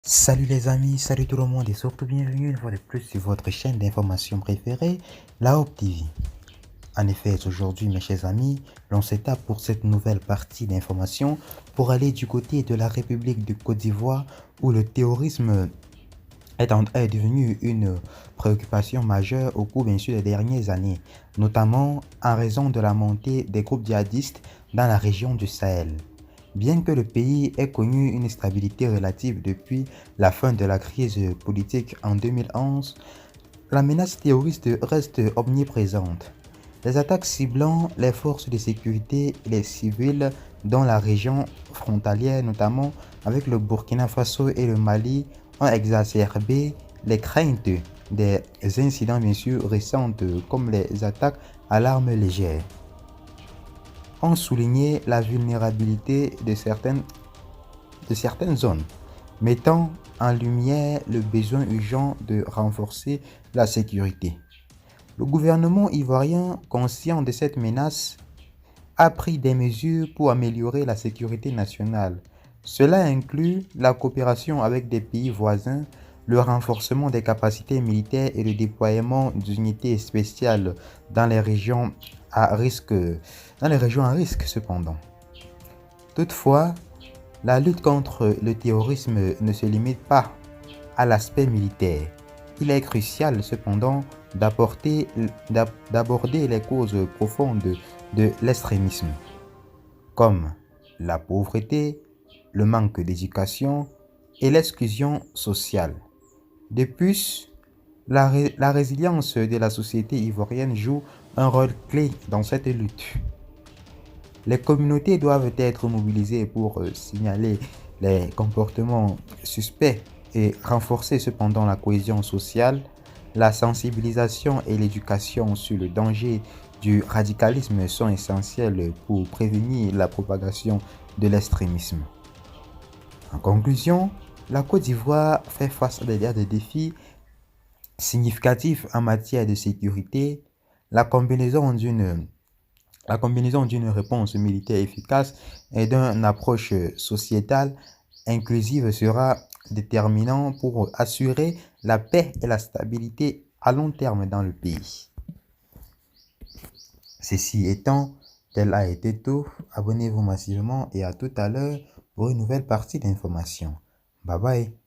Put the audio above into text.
Salut les amis, salut tout le monde et surtout bienvenue une fois de plus sur votre chaîne d'information préférée, la Hope TV. En effet, aujourd'hui mes chers amis, l'on s'étape pour cette nouvelle partie d'information pour aller du côté de la République de Côte d'Ivoire où le terrorisme est devenu une préoccupation majeure au cours bien sûr des dernières années, notamment en raison de la montée des groupes djihadistes dans la région du Sahel. Bien que le pays ait connu une stabilité relative depuis la fin de la crise politique en 2011, la menace terroriste reste omniprésente. Les attaques ciblant les forces de sécurité et les civils dans la région frontalière, notamment avec le Burkina Faso et le Mali, ont exacerbé les craintes des incidents bien sûr récents comme les attaques à l'arme légère. Ont souligné la vulnérabilité de certaines zones, mettant en lumière le besoin urgent de renforcer la sécurité. Le gouvernement ivoirien, conscient de cette menace, a pris des mesures pour améliorer la sécurité nationale. Cela inclut la coopération avec des pays voisins, le renforcement des capacités militaires et le déploiement d'unités spéciales dans les régions à risque, cependant. Toutefois, la lutte contre le terrorisme ne se limite pas à l'aspect militaire. Il est crucial cependant d'aborder les causes profondes de l'extrémisme, comme la pauvreté, le manque d'éducation et l'exclusion sociale. De plus, la résilience de la société ivoirienne joue un rôle clé dans cette lutte. Les communautés doivent être mobilisées pour signaler les comportements suspects et renforcer cependant la cohésion sociale. La sensibilisation et l'éducation sur le danger du radicalisme sont essentielles pour prévenir la propagation de l'extrémisme. En conclusion, la Côte d'Ivoire fait face à des défis significatifs en matière de sécurité. La combinaison d'une réponse militaire efficace et d'une approche sociétale inclusive sera déterminant pour assurer la paix et la stabilité à long terme dans le pays. Ceci étant, tel a été tout. Abonnez-vous massivement et à tout à l'heure pour une nouvelle partie d'information. Bye bye.